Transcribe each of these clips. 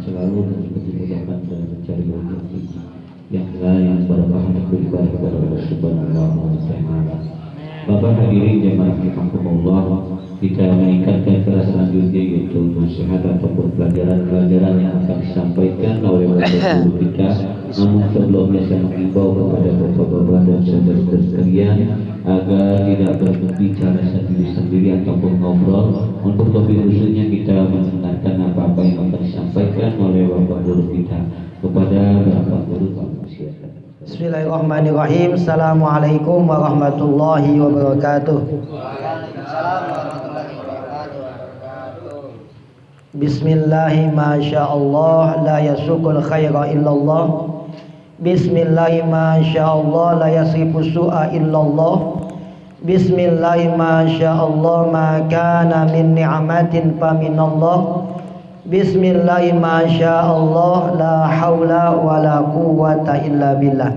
selalu dan juga dimudahkan dalam mencari rezeki yang halal yang berkah dan beribadah kepada Allah Subhanahu wa taala. Bapak hadirin jemaah rahimakumullah, kita meningkatkan kelas selanjutnya yaitu nasihat ataupun pelajaran-pelajaran yang akan disampaikan oleh bapak guru kita. Namun sebelumnya saya mengimbau kepada bapak-bapak dan saudara-saudara sekalian agar tidak berbicara sendiri-sendiri ataupun ngobrol. Untuk lebih khususnya kita mendengarkan apa-apa yang akan disampaikan oleh bapak guru kita. Kepada bapak guru, Bismillahirrahmanirrahim. Assalamualaikum warahmatullahi wabarakatuh. Bismillahi masyaallah la yasukul khaira illallah. Bismillahi masyaallah la yasifu su'a illallah. Bismillahi masyaallah ma kana min ni'matin faminallah. Bismillahi masyaallah la haula wa la quwwata illa billah.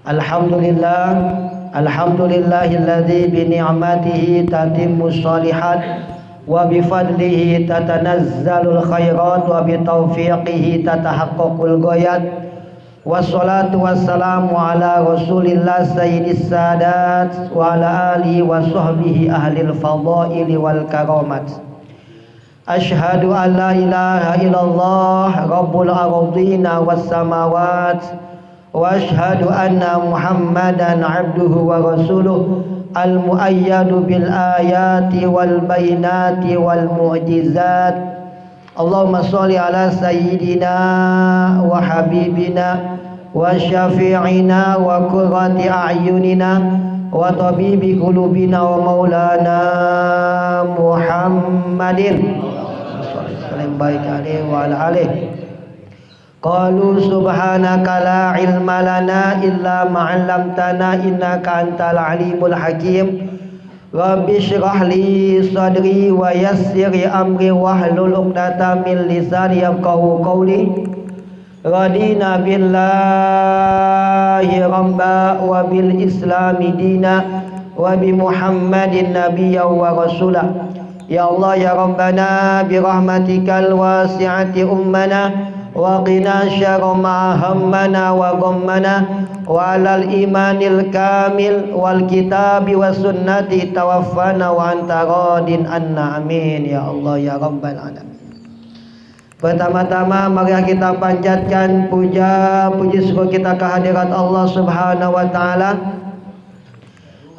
Alhamdulillah, alhamdulillahilladzi bi ni'matihi tatimmus shalihat wa bi fadlihi tatanazzalul khairat wa bi taufiqihi tatahaqqaqul ghayat. Wassalatu wassalamu ala rasulillah sayyidis sadat wa ala alihi wa sahbihi ahlil fadaili wal karamat. Ashhadu an la ilaha illallah rabbul ardina was samawat wa ashhadu anna muhammadan abduhu wa rasuluh al muayyadu bil ayati wal bayinati wal mu'jizat. Allahumma sholli ala sayyidina wa habibina wa syafi'ina wa qurrati a'yunina wa tabibi qulubina wa maulana Muhammadin baik alaihi wa ala alihi. Qalu subhanaka la ilma lana illa ma 'allamtana innaka antal alimul hakim. Rabbi shrah li sadri wa yassir amri wahlul 'uqdatam min lisani yafqahu qawli. Radina billahi rabba wa bil islami dina wa bi Muhammadin nabiyya wa rasulah. Ya Allah ya Rabbana bi rahmatikal wasi'ati ummana wa qina syarra ma hammana wa ghammana wa alal imanil kamil wal kitabi was sunnati tawaffana wa anta radin anna amin ya Allah ya Rabbal alamin. Pertama-tama mari kita panjatkan puji syukur kita kehadirat Allah Subhanahu wa taala.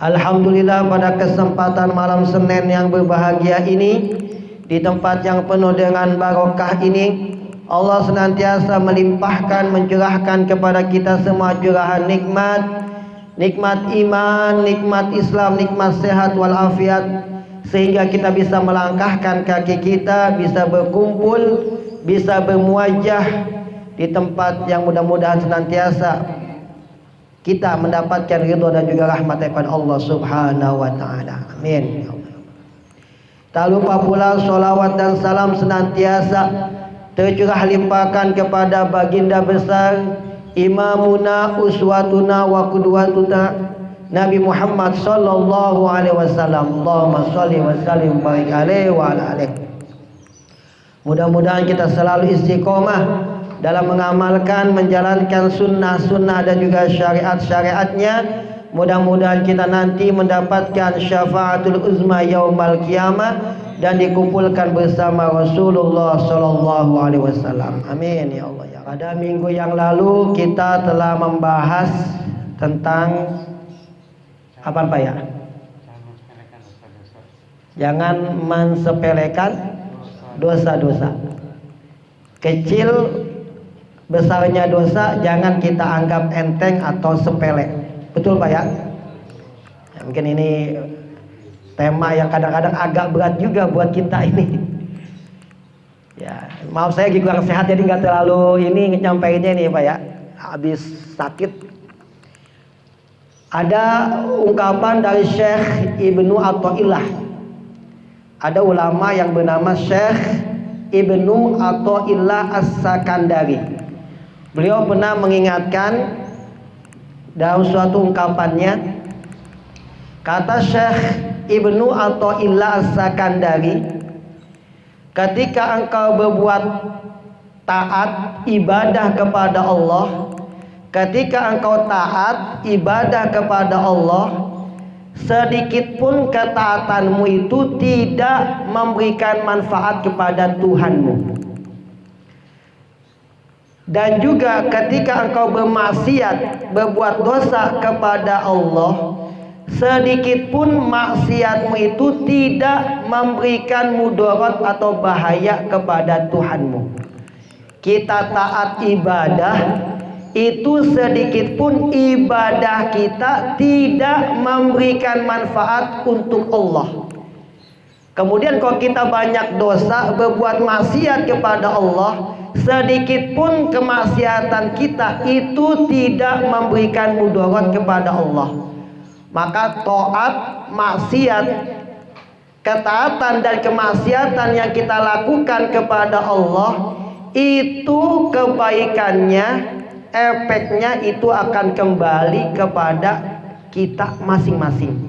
Alhamdulillah pada kesempatan malam Senin yang berbahagia ini, di tempat yang penuh dengan barokah ini, Allah senantiasa melimpahkan, mencurahkan kepada kita semua curahan nikmat, nikmat iman, nikmat Islam, nikmat sehat walafiat, sehingga kita bisa melangkahkan kaki kita, bisa berkumpul, bisa bermuajah di tempat yang mudah-mudahan senantiasa kita mendapatkan ridha dan juga rahmat daripada Allah Subhanahu wa taala. Amin. Tak lupa pula salawat dan salam senantiasa tercurah limpahkan kepada baginda besar, imamuna, uswatuna wa qudwatuna, Nabi Muhammad sallallahu alaihi wasallam. Allahumma shalli wa sallim barik alaihi wa ala alihi. Mudah-mudahan kita selalu istiqomah dalam mengamalkan, menjalankan sunnah-sunnah dan juga syariat-syariatnya. Mudah-mudahan kita nanti mendapatkan syafaatul uzma yaumal qiyamah dan dikumpulkan bersama Rasulullah sallallahu alaihi wasallam. Amin ya Allah ya. Pada minggu yang lalu kita telah membahas tentang apa Pak ya? Jangan mensepelekan dosa-dosa. Kecil besarnya dosa jangan kita anggap enteng atau sepele. Betul Pak ya? Mungkin ini tema yang kadang-kadang agak berat juga buat kita ini. Ya, maaf saya kurang sehat jadi nggak terlalu ini nyampainya nih Pak ya. Habis sakit. Ada ungkapan dari Syekh Ibnu Athaillah. Ada ulama yang bernama Syekh Ibnu Athaillah As-Sakandari. Beliau pernah mengingatkan dalam suatu ungkapannya, kata Syekh Ibnu Athaillah As-Sakandari, ketika engkau berbuat taat ibadah kepada Allah, ketika engkau taat ibadah kepada Allah, sedikit pun ketaatanmu itu tidak memberikan manfaat kepada Tuhanmu. Dan juga ketika engkau bermaksiat, berbuat dosa kepada Allah, sedikit pun maksiatmu itu tidak memberikan mudarat atau bahaya kepada Tuhanmu. Kita taat ibadah, itu sedikit pun ibadah kita tidak memberikan manfaat untuk Allah. Kemudian kalau kita banyak dosa, berbuat maksiat kepada Allah, sedikit pun kemaksiatan kita itu tidak memberikan mudarat kepada Allah. Maka taat, maksiat, ketaatan dan kemaksiatan yang kita lakukan kepada Allah, itu kebaikannya, efeknya itu akan kembali kepada kita masing-masing.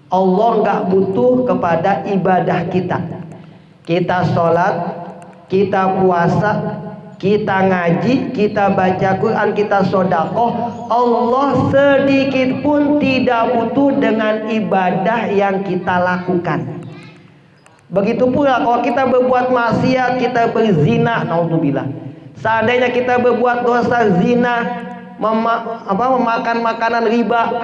Allah nggak butuh kepada ibadah kita. Kita sholat, kita puasa, kita ngaji, kita baca Quran, kita sedekah, Allah sedikit pun tidak butuh dengan ibadah yang kita lakukan. Begitu pula kalau kita berbuat maksiat, kita berzina, naudzubillah. Seandainya kita berbuat dosa zina, memakan makanan riba,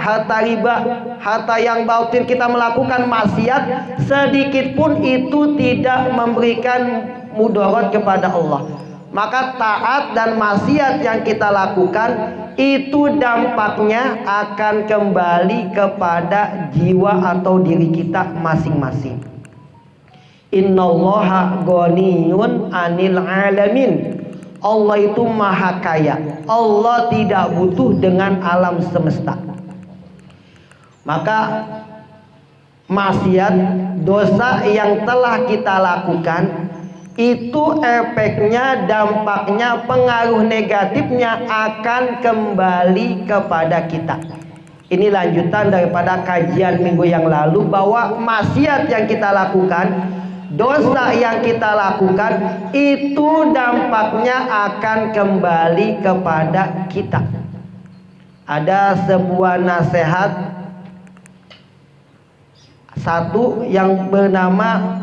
harta yang batil, kita melakukan maksiat, sedikit pun itu tidak memberikan mudarat kepada Allah. Maka taat dan maksiat yang kita lakukan itu dampaknya akan kembali kepada jiwa atau diri kita masing-masing. Innallaha ghaniyun 'anil 'alamin. Allah itu maha kaya. Allah tidak butuh dengan alam semesta. Maka maksiat, dosa yang telah kita lakukan, itu efeknya, dampaknya, pengaruh negatifnya akan kembali kepada kita. Ini lanjutan daripada kajian minggu yang lalu, bahwa maksiat yang kita lakukan, dosa yang kita lakukan, itu dampaknya akan kembali kepada kita. Ada sebuah nasihat satu yang bernama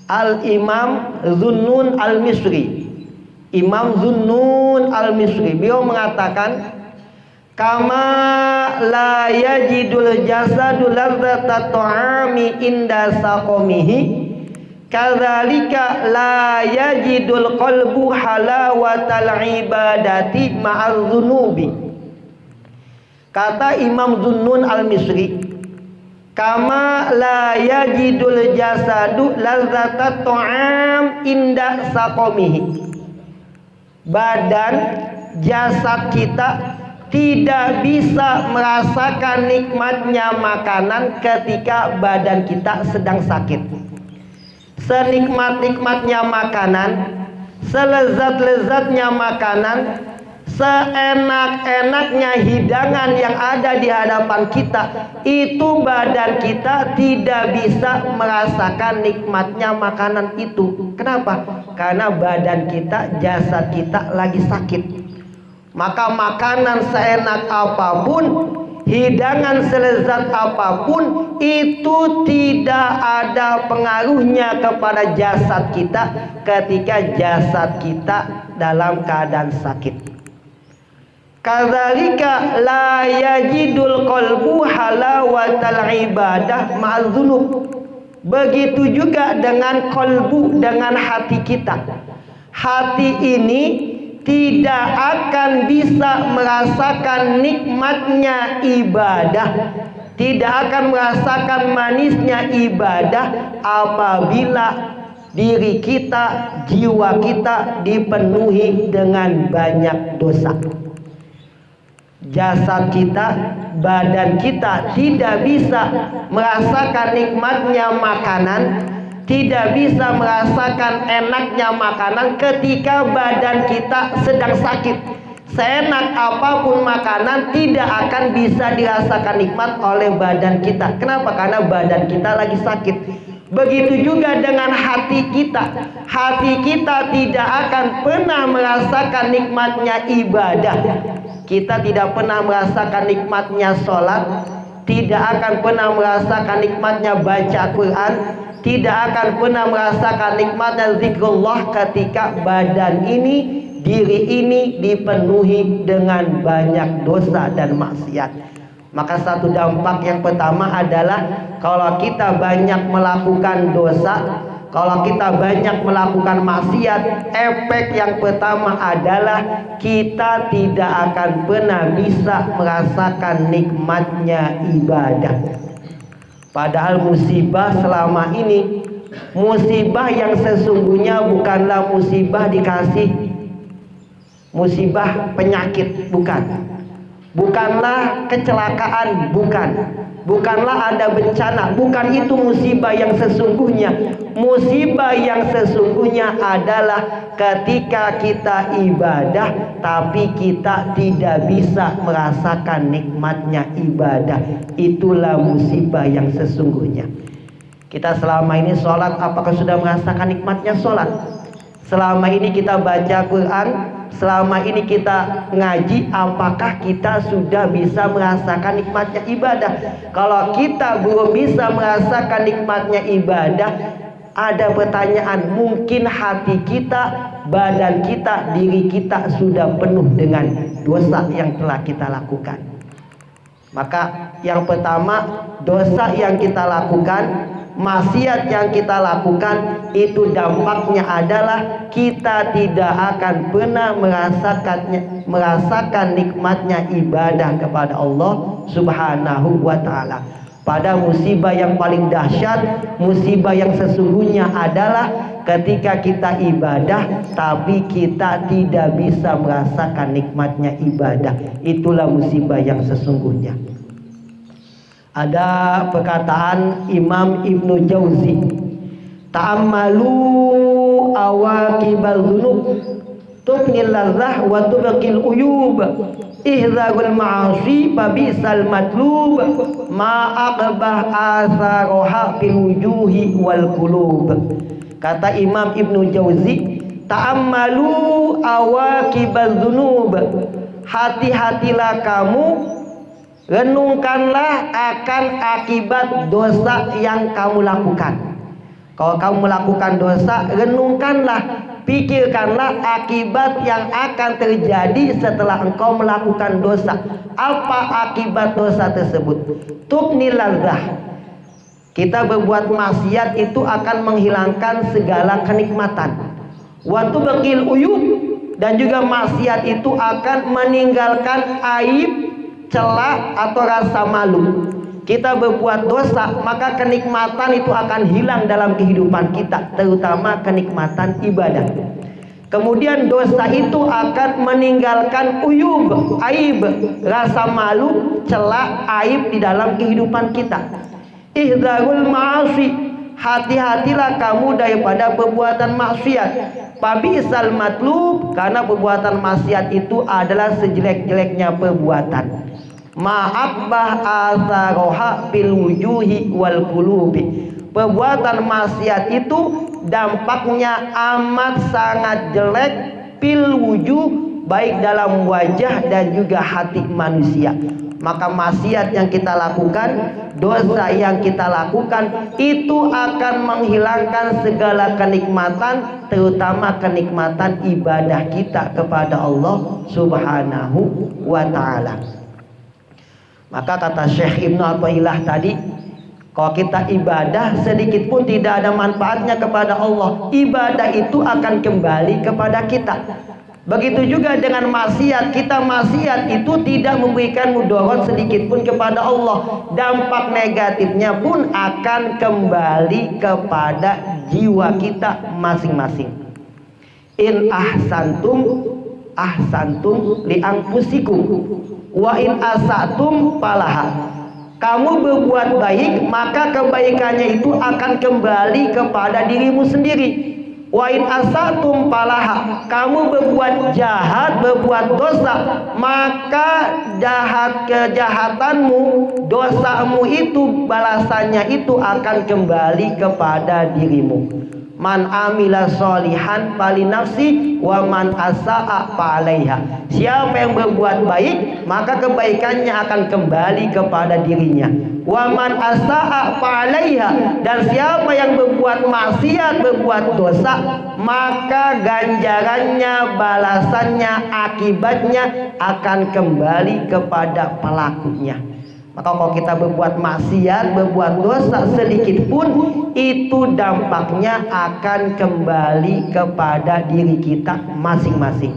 Al-Imam Zunnun Al-Misri. Imam Zunnun Al-Misri, beliau mengatakan, kama la yajidul jasadu ladzata ta'ami inda saqamihi, kadzalika la yajidul qalbu halawatal ibadati ma'az dzunubi. Kata Imam Zunnun Al-Misri, kama la yajidul jasadu lazzata ta'am inda saqamihi. Badan, jasad kita tidak bisa merasakan nikmatnya makanan ketika badan kita sedang sakit. Senikmat-nikmatnya makanan, selezat-lezatnya makanan, seenak-enaknya hidangan yang ada di hadapan kita, itu badan kita tidak bisa merasakan nikmatnya makanan itu. Kenapa? Karena badan kita, jasad kita lagi sakit. Maka makanan seenak apapun, hidangan selezat apapun, itu tidak ada pengaruhnya kepada jasad kita ketika jasad kita dalam keadaan sakit. Kadzalika la yajidul qalbu halawatal ibadah ma'adzunub. Begitu juga dengan qalbu, dengan hati kita. Hati ini tidak akan bisa merasakan nikmatnya ibadah, tidak akan merasakan manisnya ibadah apabila diri kita, jiwa kita dipenuhi dengan banyak dosa. Jasad kita, badan kita tidak bisa merasakan nikmatnya makanan, tidak bisa merasakan enaknya makanan ketika badan kita sedang sakit. Seenak apapun makanan tidak akan bisa dirasakan nikmat oleh badan kita. Kenapa? Karena badan kita lagi sakit. Begitu juga dengan hati kita. Hati kita tidak akan pernah merasakan nikmatnya ibadah. Kita tidak pernah merasakan nikmatnya sholat, tidak akan pernah merasakan nikmatnya baca Quran, tidak akan pernah merasakan nikmatnya zikrullah ketika badan ini, diri ini dipenuhi dengan banyak dosa dan maksiat. Maka satu dampak yang pertama adalah kalau kita banyak melakukan dosa, kalau kita banyak melakukan maksiat, efek yang pertama adalah kita tidak akan pernah bisa merasakan nikmatnya ibadah. Padahal musibah selama ini, musibah yang sesungguhnya bukanlah musibah dikasih, musibah penyakit, bukan. Bukanlah kecelakaan, bukanlah ada bencana, bukan itu musibah yang sesungguhnya. Musibah yang sesungguhnya adalah ketika kita ibadah tapi kita tidak bisa merasakan nikmatnya ibadah. Itulah musibah yang sesungguhnya. Kita selama ini sholat, apakah sudah merasakan nikmatnya sholat? Selama ini kita baca Quran, selama ini kita ngaji, apakah kita sudah bisa merasakan nikmatnya ibadah? Kalau kita belum bisa merasakan nikmatnya ibadah, ada pertanyaan, mungkin hati kita, badan kita, diri kita sudah penuh dengan dosa yang telah kita lakukan. Maka yang pertama, dosa yang kita lakukan, maksiat yang kita lakukan, itu dampaknya adalah kita tidak akan pernah merasakan nikmatnya ibadah kepada Allah Subhanahu wa ta'ala. Pada musibah yang paling dahsyat, musibah yang sesungguhnya adalah ketika kita ibadah tapi kita tidak bisa merasakan nikmatnya ibadah. Itulah musibah yang sesungguhnya. Ada perkataan Imam Ibnu Jauzi, ta'ammalu awaqibal dzunub tubnil ladzah wa tubqil uyub ihzarul ma'asi fabisal matlub ma aqbah asaroha fil wujuhi wal qulub. Kata Imam Ibnu Jauzi, ta'ammalu awaqibal dzunub, hati-hatilah kamu, renungkanlah akan akibat dosa yang kamu lakukan. Kalau kamu melakukan dosa, renungkanlah, pikirkanlah akibat yang akan terjadi setelah engkau melakukan dosa. Apa akibat dosa tersebut? Tubnil ladzah. Kita berbuat maksiat itu akan menghilangkan segala kenikmatan. Wa tubqil uyub, dan juga maksiat itu akan meninggalkan aib, celah atau rasa malu. Kita berbuat dosa, maka kenikmatan itu akan hilang dalam kehidupan kita, terutama kenikmatan ibadah. Kemudian dosa itu akan meninggalkan uyub, aib, rasa malu, celah, aib di dalam kehidupan kita. Ihdzarul ma'asi, hati-hatilah kamu daripada perbuatan maksiat. Fabisal matlub, karena perbuatan maksiat itu adalah sejelek-jeleknya perbuatan. Ma'akbah asaroha fil wujuhi wal qulubi. Perbuatan maksiat itu dampaknya amat sangat jelek fil wujuh, baik dalam wajah dan juga hati manusia. Maka maksiat yang kita lakukan, dosa yang kita lakukan, itu akan menghilangkan segala kenikmatan, terutama kenikmatan ibadah kita kepada Allah Subhanahu wa ta'ala. Maka kata Syekh Ibnu Athaillah tadi, kalau kita ibadah sedikit pun tidak ada manfaatnya kepada Allah, ibadah itu akan kembali kepada kita. Begitu juga dengan maksiat, kita maksiat itu tidak memberikan mudarat sedikit pun kepada Allah, dampak negatifnya pun akan kembali kepada jiwa kita masing-masing. In ahsantum ahsantum li anfusikum wa in asatum falaha. Kamu berbuat baik, maka kebaikannya itu akan kembali kepada dirimu sendiri. Wa in asatum falaha, kamu berbuat jahat, berbuat dosa, maka kejahatanmu, dosamu itu balasannya itu akan kembali kepada dirimu. Man amila solihan falinafsi wa man asa'a fa'alaiha. Siapa yang berbuat baik, maka kebaikannya akan kembali kepada dirinya. Wa man asa'a fa'alaiha, dan siapa yang berbuat maksiat, berbuat dosa, maka ganjarannya, balasannya, akibatnya akan kembali kepada pelakunya. Maka kalau kita berbuat maksiat, berbuat dosa sedikit pun, itu dampaknya akan kembali kepada diri kita masing-masing.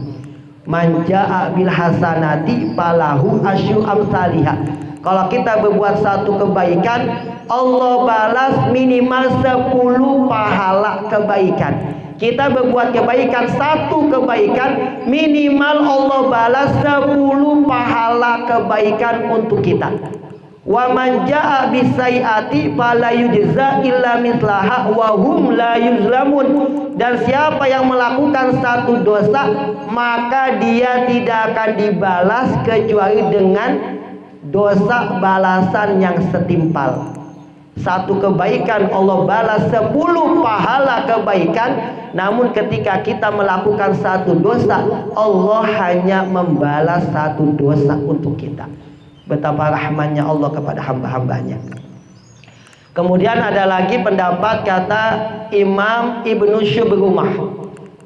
Man jaa bil hasanati falahu asyru amsalihha. Kalau kita berbuat satu kebaikan, Allah balas minimal 10 pahala kebaikan. Kita berbuat kebaikan, satu kebaikan, minimal Allah balas 10 pahala kebaikan untuk kita. Wa man jaa bisayyi'ati fala yujza illa mithlaha wa hum la yuzlamun. Dan siapa yang melakukan satu dosa, maka dia tidak akan dibalas kecuali dengan dosa balasan yang setimpal. Satu kebaikan Allah balas 10 pahala kebaikan. Namun ketika kita melakukan satu dosa, Allah hanya membalas satu dosa untuk kita. Betapa rahmannya Allah kepada hamba-hambanya. Kemudian ada lagi pendapat kata Imam Ibnu Syubrumah.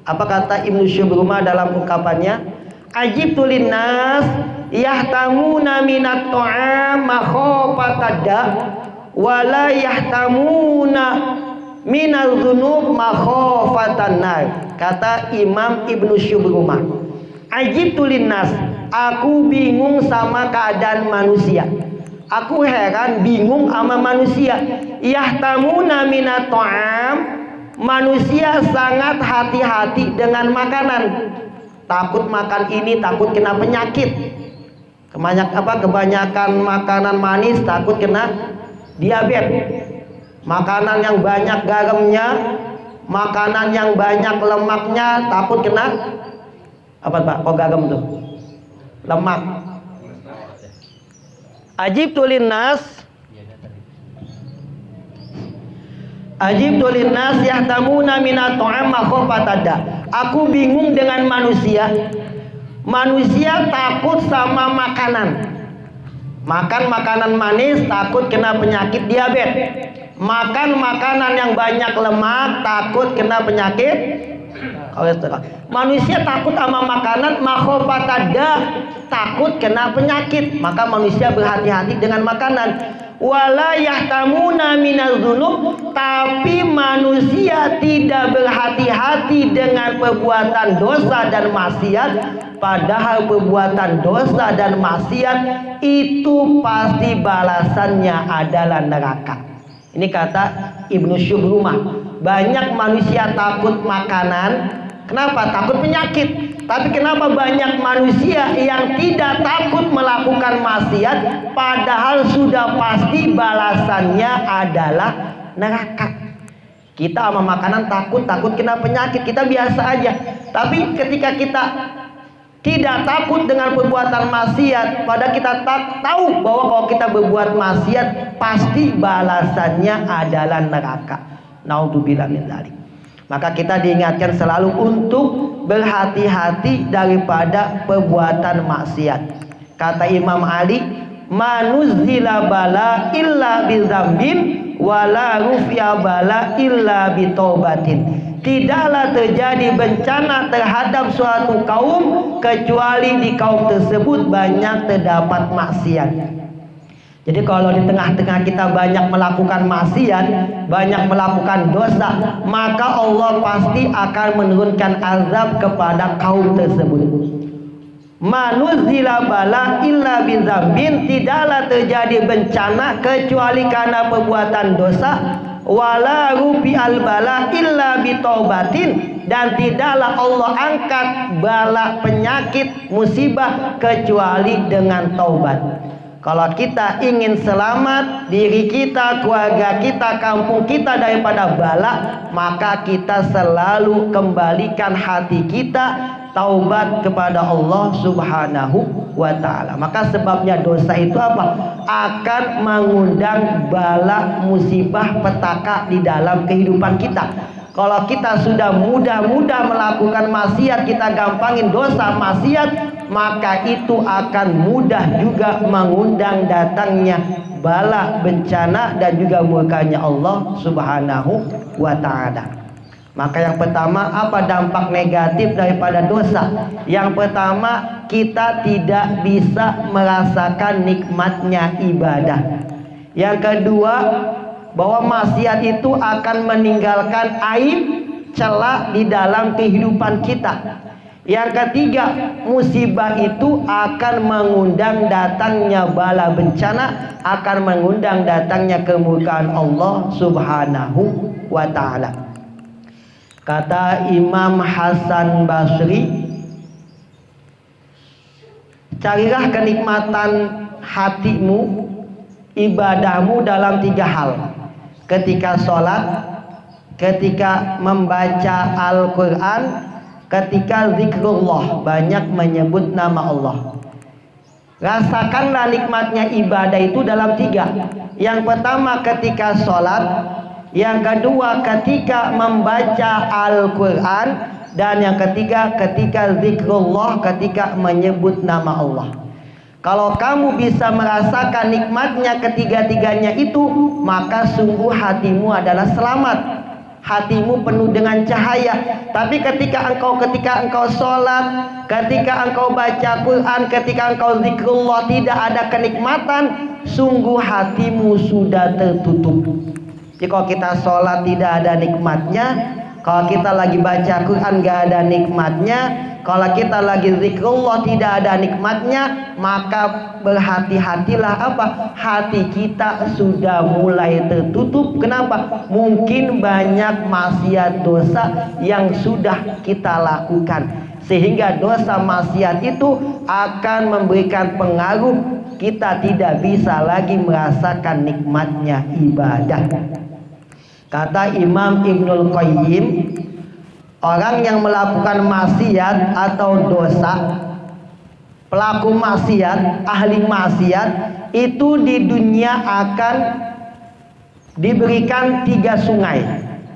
Apa kata Ibnu Syubrumah dalam ungkapannya? Ajibtu linnas yahtamuna minat ta'am makhofatadda wala yahtamuna minal dzunub makhofatan nar. Kata Imam Ibnu Syubrumah, ajibtu linnas, aku bingung sama keadaan manusia. Aku heran, bingung sama manusia. Yahtamuna minat ta'am, manusia sangat hati-hati dengan makanan. Takut makan ini, takut kena penyakit. Kebanyakan makanan manis takut kena diabetes. Makanan yang banyak garamnya, makanan yang banyak lemaknya takut kena apa Pak? Kok garam tuh? Lemak. Ajibtu linnas yahtamuna minat ta'am makhofatadda. Aku bingung dengan manusia. Manusia takut sama makanan. Makan makanan manis takut kena penyakit diabetes. Makan makanan yang banyak lemak takut kena penyakit kolesterol. Manusia takut sama makanan makhofatadda, takut kena penyakit. Maka manusia berhati-hati dengan makanan. Wala yahtamuna minal dzunub, tapi manusia tidak berhati-hati dengan perbuatan dosa dan maksiat. Padahal perbuatan dosa dan maksiat itu pasti balasannya adalah neraka. Ini kata Ibnu Syubrumah. Banyak manusia takut makanan. Kenapa? Takut penyakit. Tapi kenapa banyak manusia yang tidak takut melakukan maksiat, padahal sudah pasti balasannya adalah neraka. Kita sama makanan takut kena penyakit, kita biasa aja. Tapi ketika kita tidak takut dengan perbuatan maksiat, padahal kita tahu bahwa kalau kita berbuat maksiat pasti balasannya adalah neraka. Naudzubillah min dzalik. Maka kita diingatkan selalu untuk berhati-hati daripada perbuatan maksiat. Kata Imam Ali, manuzzila bala illa bizambin wala rufi'a bala illa bitaubatin. Tidaklah terjadi bencana terhadap suatu kaum kecuali di kaum tersebut banyak terdapat maksiat. Jadi kalau di tengah-tengah kita banyak melakukan maksiat, banyak melakukan dosa, maka Allah pasti akan menurunkan azab kepada kaum tersebut. Manuzzila bala illa bizambin, tidaklah terjadi bencana kecuali karena perbuatan dosa. Wala rufi'al bala illa bitaubatin, dan tidaklah Allah angkat bala penyakit musibah kecuali dengan taubat. Kalau kita ingin selamat diri kita, keluarga kita, kampung kita daripada bala, maka kita selalu kembalikan hati kita taubat kepada Allah Subhanahu wa ta'ala. Maka sebabnya dosa itu apa? Akan mengundang bala, musibah, petaka di dalam kehidupan kita. Kalau kita sudah mudah-mudah melakukan maksiat, kita gampangin dosa maksiat, maka itu akan mudah juga mengundang datangnya bala, bencana, dan juga murkanya Allah Subhanahu wa ta'ala. Maka yang pertama, apa dampak negatif daripada dosa? Yang pertama, kita tidak bisa merasakan nikmatnya ibadah. Yang kedua, bahwa maksiat itu akan meninggalkan aib, celah di dalam kehidupan kita. Yang ketiga, musibah itu akan mengundang datangnya bala, bencana, akan mengundang datangnya kemurkaan Allah Subhanahu wa ta'ala. Kata Imam Hasan Basri, carilah kenikmatan hatimu, ibadahmu dalam 3 hal. Ketika sholat, ketika membaca Al-Quran, ketika zikrullah, banyak menyebut nama Allah. Rasakanlah nikmatnya ibadah itu dalam 3. Yang pertama ketika sholat, yang kedua ketika membaca Al-Quran, dan yang ketiga ketika zikrullah, ketika menyebut nama Allah. Kalau kamu bisa merasakan nikmatnya ketiga-tiganya itu, maka sungguh hatimu adalah selamat. Hatimu penuh dengan cahaya. Tapi ketika engkau sholat, ketika engkau baca Quran, ketika engkau zikrullah, tidak ada kenikmatan, sungguh hatimu sudah tertutup. Jadi kalau kita sholat tidak ada nikmatnya, kalau kita lagi baca Quran gak ada nikmatnya, kalau kita lagi zikrullah tidak ada nikmatnya, maka berhati-hatilah apa? Hati kita sudah mulai tertutup. Kenapa? Mungkin banyak maksiat dosa yang sudah kita lakukan, sehingga dosa maksiat itu akan memberikan pengaruh kita tidak bisa lagi merasakan nikmatnya ibadah. Kata Imam Ibnul Qayyim, orang yang melakukan maksiat atau dosa, pelaku maksiat, ahli maksiat, itu di dunia akan diberikan 3 sungai.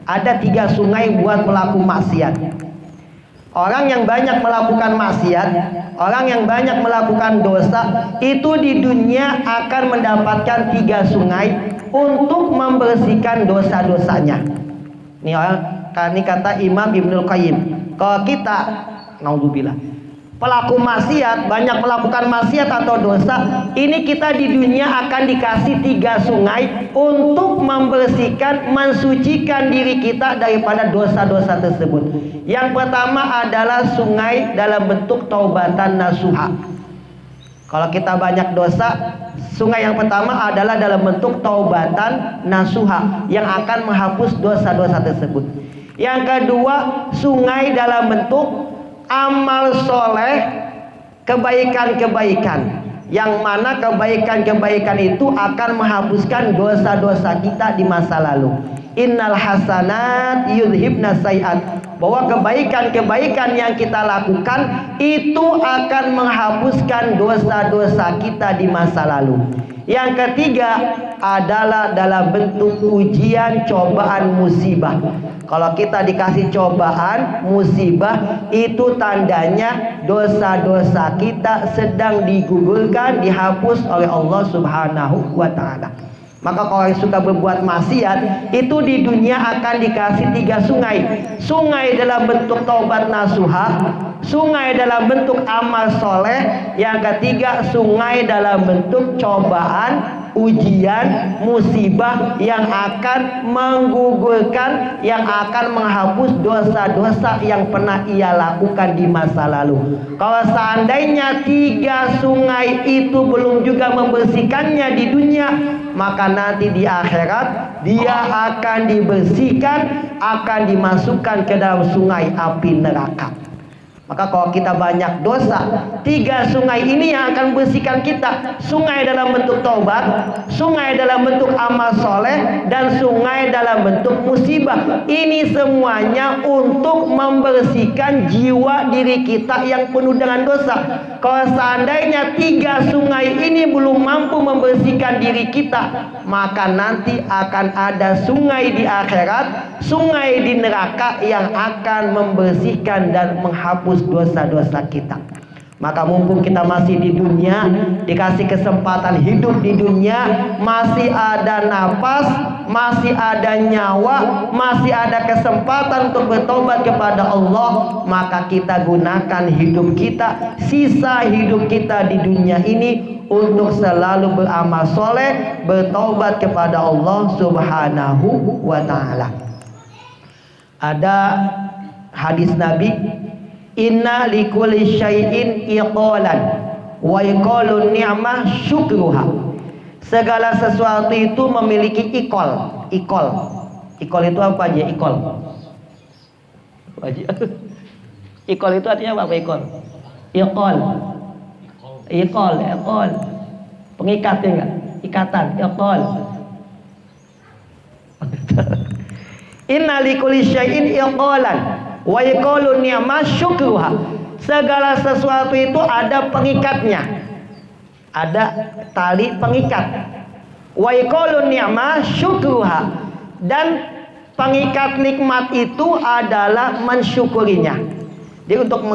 Ada 3 sungai buat pelaku maksiat. Orang yang banyak melakukan maksiat, orang yang banyak melakukan dosa, itu di dunia akan mendapatkan 3 sungai untuk membersihkan dosa-dosanya. Ini kata Imam Ibnul Qayyim. Kalau kita, naudzubillah, pelaku maksiat, banyak melakukan maksiat atau dosa, ini kita di dunia akan dikasih 3 sungai untuk membersihkan, mensucikan diri kita daripada dosa-dosa tersebut. Yang pertama adalah sungai dalam bentuk taubatan nasuha. Kalau kita banyak dosa, sungai yang pertama adalah dalam bentuk taubatan nasuha yang akan menghapus dosa-dosa tersebut. Yang kedua, sungai dalam bentuk amal soleh, kebaikan-kebaikan, yang mana kebaikan-kebaikan itu akan menghapuskan dosa-dosa kita di masa lalu. Innal hasanat yudhibna sayiat, bahwa kebaikan-kebaikan yang kita lakukan itu akan menghapuskan dosa-dosa kita di masa lalu. Yang ketiga adalah dalam bentuk ujian, cobaan, musibah. Kalau kita dikasih cobaan, musibah, itu tandanya dosa-dosa kita sedang digugurkan, dihapus oleh Allah Subhanahu wa ta'ala. Maka kalau yang suka berbuat maksiat, itu di dunia akan dikasih 3 sungai. Sungai dalam bentuk taubat nasuha, sungai dalam bentuk amal soleh, yang ketiga sungai dalam bentuk cobaan, ujian, musibah yang akan menggugurkan, yang akan menghapus dosa-dosa yang pernah ia lakukan di masa lalu. Kalau seandainya 3 sungai itu belum juga membersihkannya di dunia, maka nanti di akhirat dia akan dibersihkan, akan dimasukkan ke dalam sungai api neraka. Maka kalau kita banyak dosa, 3 sungai ini yang akan bersihkan kita. Sungai dalam bentuk taubat, sungai dalam bentuk amal soleh, dan sungai dalam bentuk musibah. Ini semuanya untuk membersihkan jiwa diri kita yang penuh dengan dosa. Kalau seandainya 3 sungai ini belum mampu membersihkan diri kita, maka nanti akan ada sungai di akhirat, sungai di neraka yang akan membersihkan dan menghapus dosa-dosa kita. Maka mumpung kita masih di dunia, dikasih kesempatan hidup di dunia, masih ada nafas, masih ada nyawa, masih ada kesempatan untuk bertobat kepada Allah, maka kita gunakan hidup kita, sisa hidup kita di dunia ini untuk selalu beramal soleh, bertobat kepada Allah Subhanahu wa ta'ala. Ada hadis Nabi, inna likulli syai'in iqalan wa iqalun ni'mah syukruha. Segala sesuatu itu memiliki ikol. Ikol itu apa aja? Ikol itu artinya apa? Ikol pengikat ya enggak? Ikatan, ikol. Inna likulli syai'in iqalan wa yaqulu ni'ma syukruha. Segala sesuatu itu ada pengikatnya, ada tali pengikat. Wa yaqulu ni'ma syukruha, dan pengikat nikmat itu adalah mensyukurinya. Jadi untuk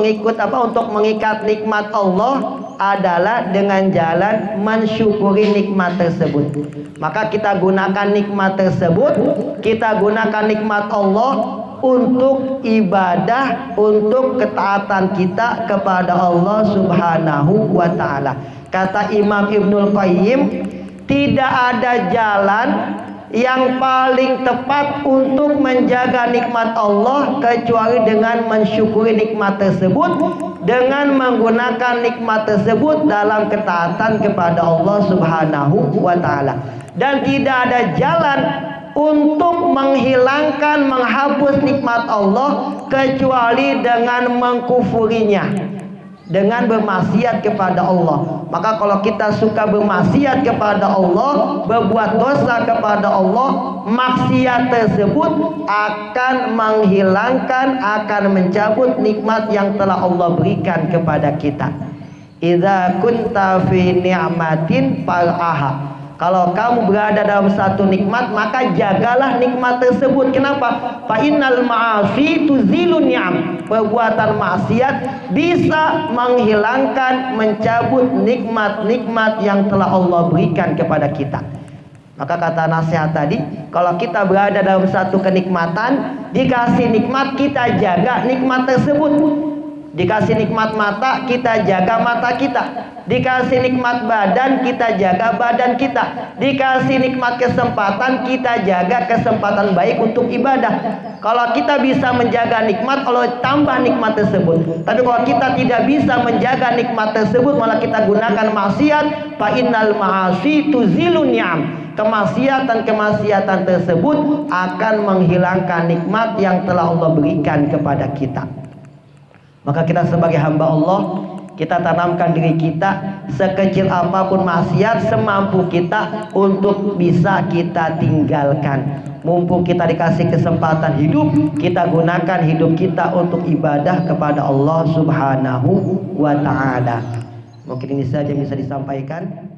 mengikat nikmat Allah adalah dengan jalan mensyukuri nikmat tersebut. Maka kita gunakan nikmat tersebut, kita gunakan nikmat Allah untuk ibadah, untuk ketaatan kita kepada Allah Subhanahu wa ta'ala. Kata Imam Ibnul Qayyim, tidak ada jalan yang paling tepat untuk menjaga nikmat Allah kecuali dengan mensyukuri nikmat tersebut, dengan menggunakan nikmat tersebut dalam ketaatan kepada Allah Subhanahu wa ta'ala. Dan tidak ada jalan untuk menghilangkan, menghapus nikmat Allah kecuali dengan mengkufurinya, dengan bermaksiat kepada Allah. Maka kalau kita suka bermaksiat kepada Allah, berbuat dosa kepada Allah, maksiat tersebut akan menghilangkan, akan mencabut nikmat yang telah Allah berikan kepada kita. Idza kunta fi ni'matin far'aha. Kalau kamu berada dalam satu nikmat, maka jagalah nikmat tersebut. Kenapa? Fa innal ma'asi tuzilu ni'am. Perbuatan maksiat bisa menghilangkan, mencabut nikmat-nikmat yang telah Allah berikan kepada kita. Maka kata nasihat tadi, kalau kita berada dalam satu kenikmatan, dikasih nikmat, kita jaga nikmat tersebut. Dikasih nikmat mata, kita jaga mata kita. Dikasih nikmat badan, kita jaga badan kita. Dikasih nikmat kesempatan, kita jaga kesempatan baik untuk ibadah. Kalau kita bisa menjaga nikmat, Allah tambah nikmat tersebut. Tapi kalau kita tidak bisa menjaga nikmat tersebut, malah kita gunakan maksiat, fa innal ma'asi tuzilu ni'am. Kemaksiatan tersebut akan menghilangkan nikmat yang telah Allah berikan kepada kita. Maka kita sebagai hamba Allah, kita tanamkan diri kita, sekecil apapun maksiat, semampu kita untuk bisa kita tinggalkan. Mumpung kita dikasih kesempatan hidup, kita gunakan hidup kita untuk ibadah kepada Allah Subhanahu wa ta'ala. Mungkin ini saja yang bisa disampaikan.